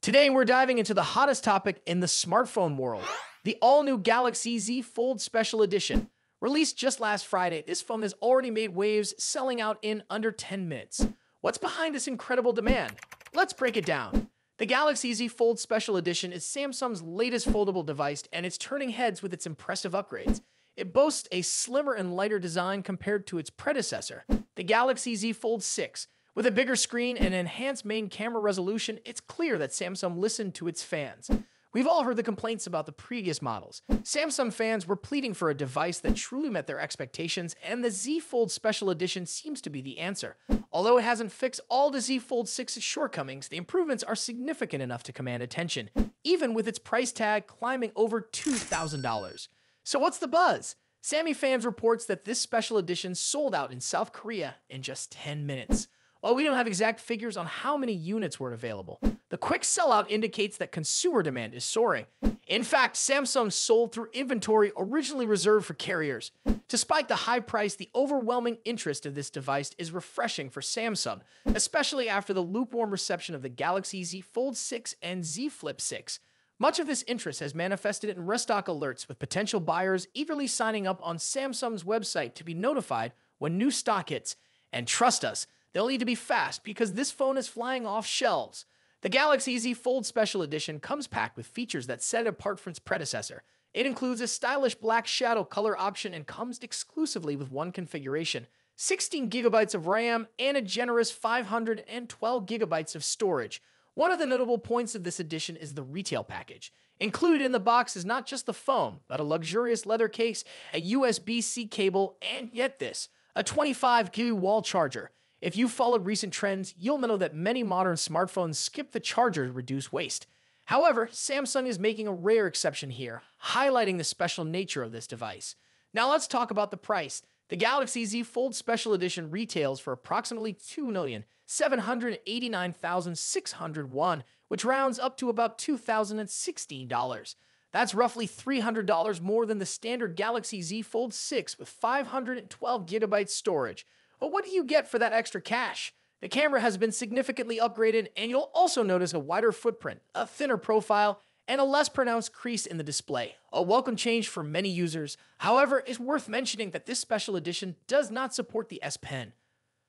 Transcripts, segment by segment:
Today, we're diving into the hottest topic in the smartphone world, the all-new Galaxy Z Fold Special Edition. Released just last Friday, this phone has already made waves, selling out in under 10 minutes. What's behind this incredible demand? Let's break it down. The Galaxy Z Fold Special Edition is Samsung's latest foldable device, and it's turning heads with its impressive upgrades. It boasts a slimmer and lighter design compared to its predecessor, the Galaxy Z Fold 6. With a bigger screen and enhanced main camera resolution, it's clear that Samsung listened to its fans. We've all heard the complaints about the previous models. Samsung fans were pleading for a device that truly met their expectations, and the Z Fold Special Edition seems to be the answer. Although it hasn't fixed all the Z Fold 6's shortcomings, the improvements are significant enough to command attention, even with its price tag climbing over $2,000. So what's the buzz? Sammy Fans reports that this special edition sold out in South Korea in just 10 minutes. While we don't have exact figures on how many units were available, the quick sellout indicates that consumer demand is soaring. In fact, Samsung sold through inventory originally reserved for carriers. Despite the high price, the overwhelming interest in this device is refreshing for Samsung, especially after the lukewarm reception of the Galaxy Z Fold 6 and Z Flip 6. Much of this interest has manifested in restock alerts, with potential buyers eagerly signing up on Samsung's website to be notified when new stock hits. And trust us, they'll need to be fast because this phone is flying off shelves. The Galaxy Z Fold Special Edition comes packed with features that set it apart from its predecessor. It includes a stylish black shadow color option and comes exclusively with one configuration, 16 gigabytes of RAM, and a generous 512 gigabytes of storage. One of the notable points of this edition is the retail package. Included in the box is not just the phone, but a luxurious leather case, a USB-C cable, and get this, a 25 wall charger. If you've followed recent trends, you'll know that many modern smartphones skip the charger to reduce waste. However, Samsung is making a rare exception here, highlighting the special nature of this device. Now let's talk about the price. The Galaxy Z Fold Special Edition retails for approximately $2,789,601, which rounds up to about $2,016. That's roughly $300 more than the standard Galaxy Z Fold 6 with 512 gigabytes storage. But what do you get for that extra cash? The camera has been significantly upgraded, and you'll also notice a wider footprint, a thinner profile, and a less pronounced crease in the display. A welcome change for many users. However, it's worth mentioning that this special edition does not support the S Pen.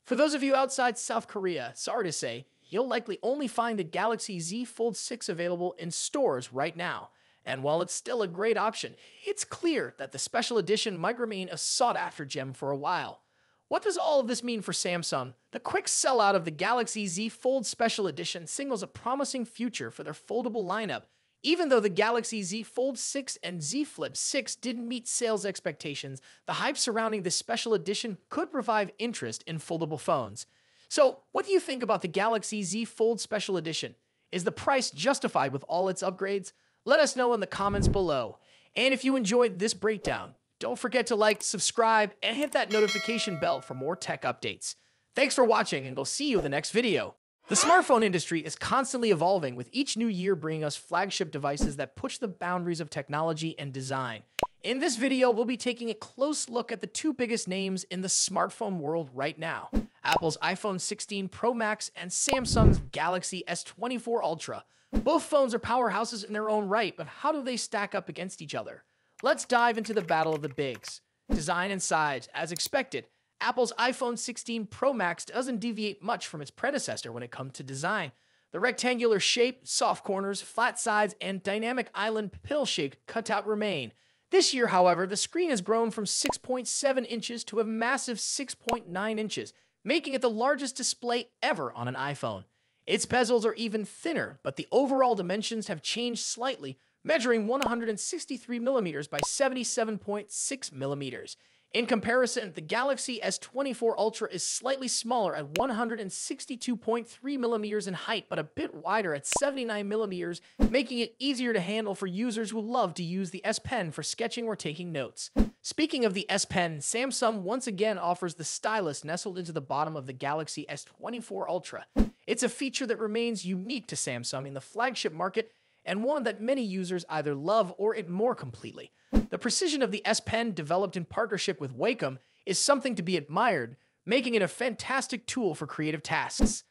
For those of you outside South Korea, sorry to say, you'll likely only find the Galaxy Z Fold 6 available in stores right now. And while it's still a great option, it's clear that the special edition might remain a sought-after gem for a while. What does all of this mean for Samsung? The quick sellout of the Galaxy Z Fold Special Edition signals a promising future for their foldable lineup. Even though the Galaxy Z Fold 6 and Z Flip 6 didn't meet sales expectations, the hype surrounding this special edition could revive interest in foldable phones. So, what do you think about the Galaxy Z Fold Special Edition? Is the price justified with all its upgrades? Let us know in the comments below. And if you enjoyed this breakdown, don't forget to like, subscribe, and hit that notification bell for more tech updates. Thanks for watching, and we'll see you in the next video. The smartphone industry is constantly evolving, with each new year bringing us flagship devices that push the boundaries of technology and design. In this video, we'll be taking a close look at the two biggest names in the smartphone world right now: Apple's iPhone 16 Pro Max and Samsung's Galaxy S24 Ultra. Both phones are powerhouses in their own right, but how do they stack up against each other? Let's dive into the battle of the bigs. Design and size. As expected, Apple's iPhone 16 Pro Max doesn't deviate much from its predecessor when it comes to design. The rectangular shape, soft corners, flat sides, and dynamic island pill-shaped cutout remain. This year, however, the screen has grown from 6.7 inches to a massive 6.9 inches, making it the largest display ever on an iPhone. Its bezels are even thinner, but the overall dimensions have changed slightly, measuring 163 millimeters by 77.6 millimeters. In comparison, the Galaxy S24 Ultra is slightly smaller at 162.3 millimeters in height, but a bit wider at 79 millimeters, making it easier to handle for users who love to use the S Pen for sketching or taking notes. Speaking of the S Pen, Samsung once again offers the stylus nestled into the bottom of the Galaxy S24 Ultra. It's a feature that remains unique to Samsung in the flagship market, and one that many users either love or ignore completely. The precision of the S Pen, developed in partnership with Wacom, is something to be admired, making it a fantastic tool for creative tasks.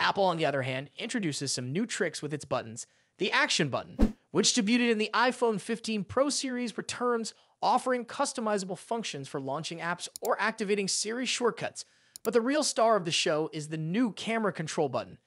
Apple, on the other hand, introduces some new tricks with its buttons. The Action button, which debuted in the iPhone 15 Pro series, returns, offering customizable functions for launching apps or activating Siri shortcuts. But the real star of the show is the new Camera Control button.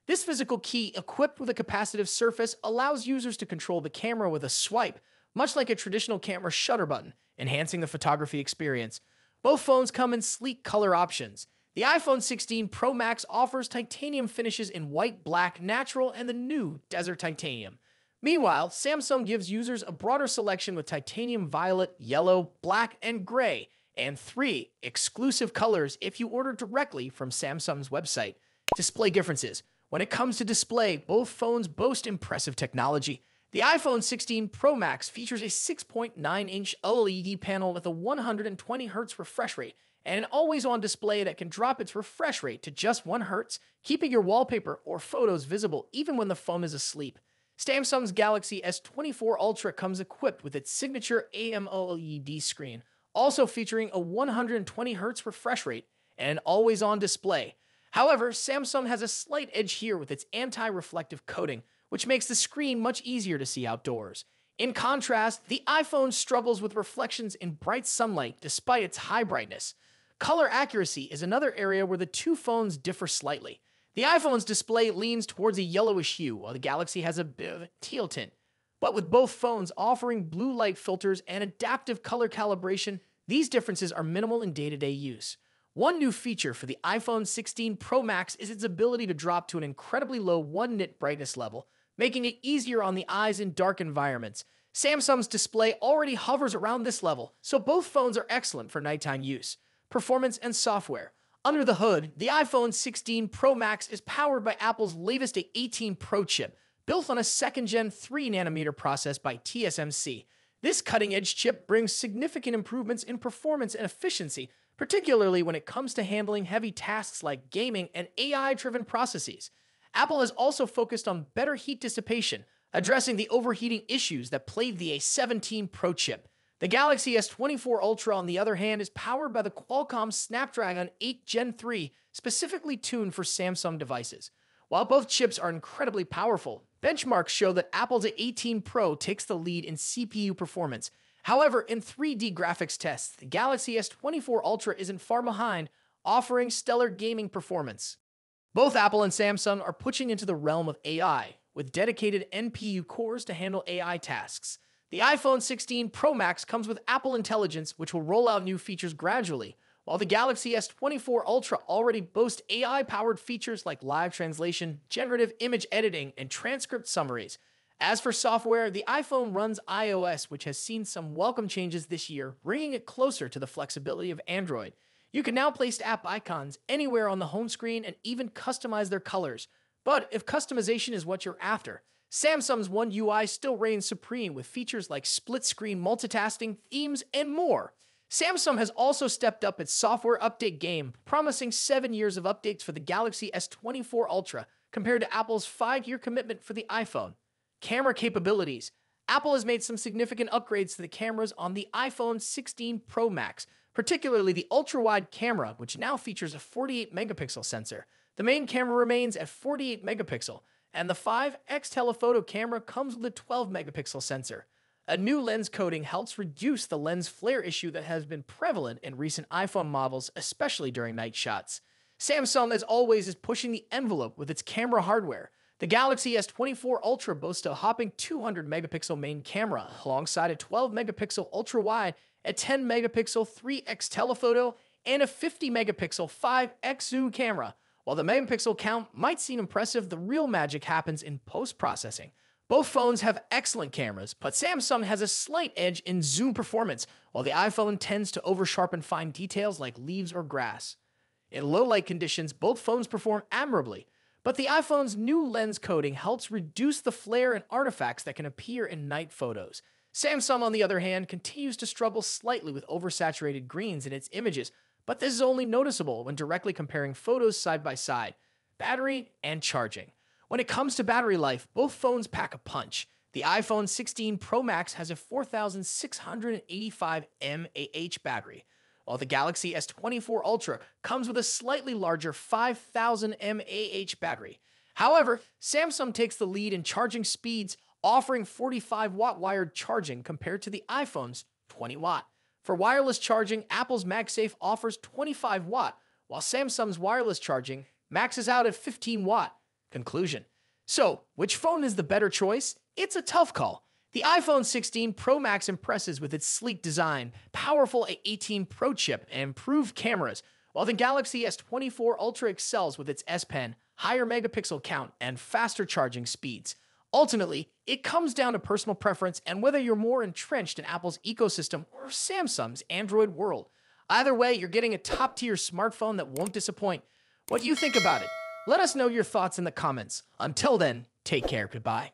This physical key, equipped with a capacitive surface, allows users to control the camera with a swipe, much like a traditional camera shutter button, enhancing the photography experience. Both phones come in sleek color options. The iPhone 16 Pro Max offers titanium finishes in white, black, natural, and the new Desert Titanium. Meanwhile, Samsung gives users a broader selection with titanium violet, yellow, black, and gray, and 3 exclusive colors if you order directly from Samsung's website. Display differences. When it comes to display, both phones boast impressive technology. The iPhone 16 Pro Max features a 6.9-inch OLED panel with a 120Hz refresh rate and an always-on display that can drop its refresh rate to just 1 Hz, keeping your wallpaper or photos visible even when the phone is asleep. Samsung's Galaxy S24 Ultra comes equipped with its signature AMOLED screen, also featuring a 120Hz refresh rate and an always-on display. However, Samsung has a slight edge here with its anti-reflective coating, which makes the screen much easier to see outdoors. In contrast, the iPhone struggles with reflections in bright sunlight despite its high brightness. Color accuracy is another area where the two phones differ slightly. The iPhone's display leans towards a yellowish hue, while the Galaxy has a bit of a teal tint. But with both phones offering blue light filters and adaptive color calibration, these differences are minimal in day-to-day use. One new feature for the iPhone 16 Pro Max is its ability to drop to an incredibly low 1 nit brightness level, making it easier on the eyes in dark environments. Samsung's display already hovers around this level, so both phones are excellent for nighttime use. Performance and software. Under the hood, the iPhone 16 Pro Max is powered by Apple's latest A18 Pro chip, built on a second-gen 3nm process by TSMC. This cutting-edge chip brings significant improvements in performance and efficiency, particularly when it comes to handling heavy tasks like gaming and AI-driven processes. Apple has also focused on better heat dissipation, addressing the overheating issues that plagued the A17 Pro chip. The Galaxy S24 Ultra, on the other hand, is powered by the Qualcomm Snapdragon 8 Gen 3, specifically tuned for Samsung devices. While both chips are incredibly powerful, benchmarks show that Apple's A18 Pro takes the lead in CPU performance. However, in 3D graphics tests, the Galaxy S24 Ultra isn't far behind, offering stellar gaming performance. Both Apple and Samsung are pushing into the realm of AI, with dedicated NPU cores to handle AI tasks. The iPhone 16 Pro Max comes with Apple Intelligence, which will roll out new features gradually, while the Galaxy S24 Ultra already boasts AI-powered features like live translation, generative image editing, and transcript summaries. As for software, the iPhone runs iOS, which has seen some welcome changes this year, bringing it closer to the flexibility of Android. You can now place app icons anywhere on the home screen and even customize their colors. But if customization is what you're after, Samsung's One UI still reigns supreme with features like split-screen multitasking, themes, and more. Samsung has also stepped up its software update game, promising 7 years of updates for the Galaxy S24 Ultra, compared to Apple's 5-year commitment for the iPhone. Camera capabilities. Apple has made some significant upgrades to the cameras on the iPhone 16 Pro Max, particularly the ultra-wide camera, which now features a 48-megapixel sensor. The main camera remains at 48 megapixel, and the 5x telephoto camera comes with a 12-megapixel sensor. A new lens coating helps reduce the lens flare issue that has been prevalent in recent iPhone models, especially during night shots. Samsung, as always, is pushing the envelope with its camera hardware. The Galaxy S24 Ultra boasts a hopping 200-megapixel main camera, alongside a 12-megapixel ultra-wide, a 10-megapixel 3x telephoto, and a 50-megapixel 5x zoom camera. While the megapixel count might seem impressive, the real magic happens in post-processing. Both phones have excellent cameras, but Samsung has a slight edge in zoom performance, while the iPhone tends to over-sharpen fine details like leaves or grass. In low-light conditions, both phones perform admirably, but the iPhone's new lens coating helps reduce the flare and artifacts that can appear in night photos. Samsung, on the other hand, continues to struggle slightly with oversaturated greens in its images, but this is only noticeable when directly comparing photos side by side. Battery and charging. When it comes to battery life, both phones pack a punch. The iPhone 16 Pro Max has a 4,685 mAh battery, while the Galaxy S24 Ultra comes with a slightly larger 5000 mAh battery. However, Samsung takes the lead in charging speeds, offering 45-watt wired charging compared to the iPhone's 20-watt. For wireless charging, Apple's MagSafe offers 25-watt, while Samsung's wireless charging maxes out at 15-watt. Conclusion. So, which phone is the better choice? It's a tough call. The iPhone 16 Pro Max impresses with its sleek design, powerful A18 Pro chip, and improved cameras, while the Galaxy S24 Ultra excels with its S Pen, higher megapixel count, and faster charging speeds. Ultimately, it comes down to personal preference and whether you're more entrenched in Apple's ecosystem or Samsung's Android world. Either way, you're getting a top-tier smartphone that won't disappoint. What do you think about it? Let us know your thoughts in the comments. Until then, take care. Goodbye.